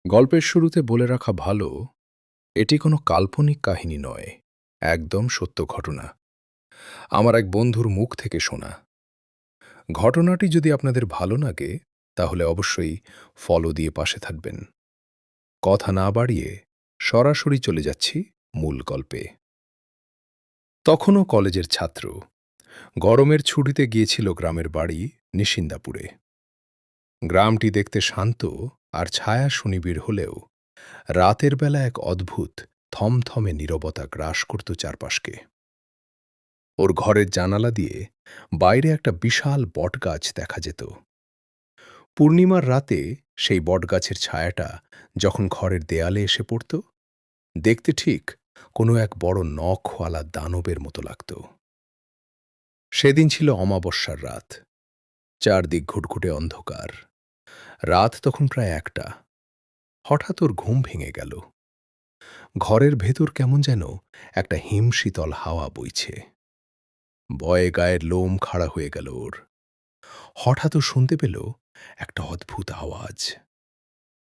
গল্পের শুরুতে বলে রাখা ভালো, এটি কোনো কাল্পনিক কাহিনী নয়, একদম সত্য ঘটনা। আমার এক বন্ধুর মুখ থেকে শোনা। ঘটনাটি যদি আপনাদের ভালো লাগে, তাহলে অবশ্যই ফলো দিয়ে পাশে থাকবেন। কথা না বাড়িয়ে সরাসরি চলে যাচ্ছি মূল গল্পে। তখনও কলেজের ছাত্র, গরমের ছুটিতে গিয়েছিল গ্রামের বাড়ি নিশিন্দাপুরে। গ্রামটি দেখতে শান্ত আর ছায়া সুনিবিড় হলেও রাতের বেলা এক অদ্ভুত থমথমে নীরবতা গ্রাস করত চারপাশকে। ওর ঘরের জানালা দিয়ে বাইরে একটা বিশাল বটগাছ দেখা যেত। পূর্ণিমার রাতে সেই বটগাছের ছায়াটা যখন ঘরের দেয়ালে এসে পড়ত, দেখতে ঠিক কোনো এক বড় নখওয়ালা দানবের মতো লাগত। সেদিন ছিল অমাবস্যার রাত। চারদিক ঘুটঘুটে অন্ধকার। রাত তখন প্রায় ১টা। হঠাৎ ওর ঘুম ভেঙে গেল। ঘরের ভেতর কেমন যেন একটা হিমশীতল হাওয়া বইছে। ভয়ে গায়ের লোম খাড়া হয়ে গেল ওর। হঠাৎ ও শুনতে পেল একটা অদ্ভুত আওয়াজ।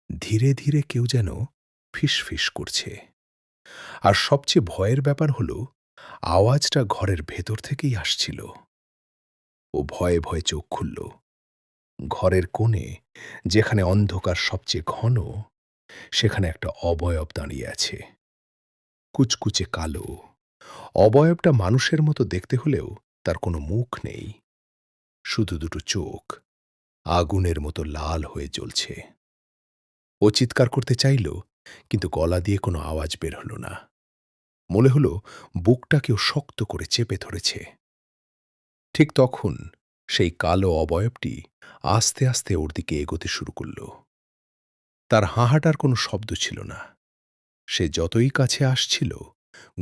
ধীরে ধীরে কেউ যেন ফিসফিস করছে। আর সবচেয়ে ভয়ের ব্যাপার হল, আওয়াজটা ঘরের ভেতর থেকেই আসছিল। ও ভয়ে ভয়ে চোখ খুলল। ঘরের কোণে, যেখানে অন্ধকার সবচেয়ে ঘন, সেখানে একটা অবয়ব দাঁড়িয়ে আছে। কুচকুচে কালো। অবয়বটা মানুষের মতো দেখতে হলেও তার কোনো মুখ নেই, শুধু দুটো চোখ আগুনের মতো লাল হয়ে জ্বলছে। ও চিৎকার করতে চাইল, কিন্তু গলা দিয়ে কোনো আওয়াজ বের হল না। মনে হলো বুকটা কেউ শক্ত করে চেপে ধরেছে। ঠিক তখন সেই কালো অবয়বটি আস্তে আস্তে ওর দিকে এগোতে শুরু করল। তার হাঁহাটার কোনো শব্দ ছিল না। সে যতই কাছে আসছিল,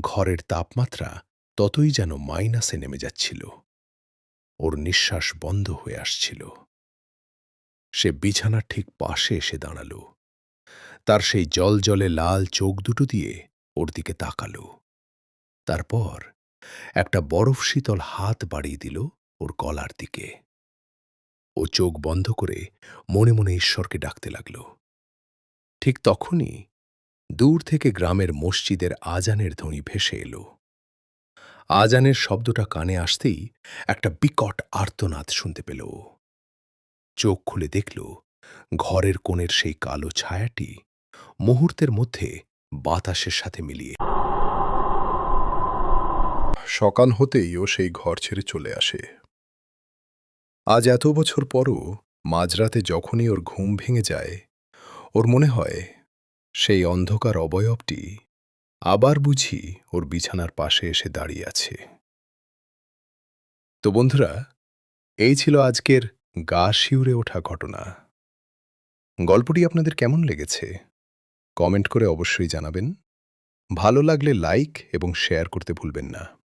ঘরের তাপমাত্রা ততই যেন মাইনাসে নেমে যাচ্ছিল। ওর নিঃশ্বাস বন্ধ হয়ে আসছিল। সে বিছানার ঠিক পাশে এসে দাঁড়াল। তার সেই জলজলে লাল চোখ দুটো দিয়ে ওর দিকে তাকাল। তারপর একটা বরফ শীতল হাত বাড়িয়ে দিল ওর গলার দিকে। ও চোখ বন্ধ করে মনে মনে ঈশ্বরকে ডাকতে লাগল। ঠিক তখনই দূর থেকে গ্রামের মসজিদের আজানের ধ্বনি ভেসে এলো। আজানের শব্দটা কানে আসতেই একটা বিকট আর্তনাদ শুনতে পেল ও। চোখ খুলে দেখল, ঘরের কোণের সেই কালো ছায়াটি মুহূর্তের মধ্যে বাতাসের সাথে মিলিয়ে সকাল হতেই ও সেই ঘর ছেড়ে চলে আসে। আজ এত বছর পরও মাঝরাতে যখনই ওর ঘুম ভেঙে যায়, ওর মনে হয় সেই অন্ধকার অবয়বটি আবার বুঝি ওর বিছানার পাশে এসে দাঁড়িয়ে আছে। তো বন্ধুরা, এই ছিল আজকের গা শিউরে ওঠা ঘটনা। গল্পটি আপনাদের কেমন লেগেছে কমেন্ট করে অবশ্যই জানাবেন। ভালো লাগলে লাইক এবং শেয়ার করতে ভুলবেন না।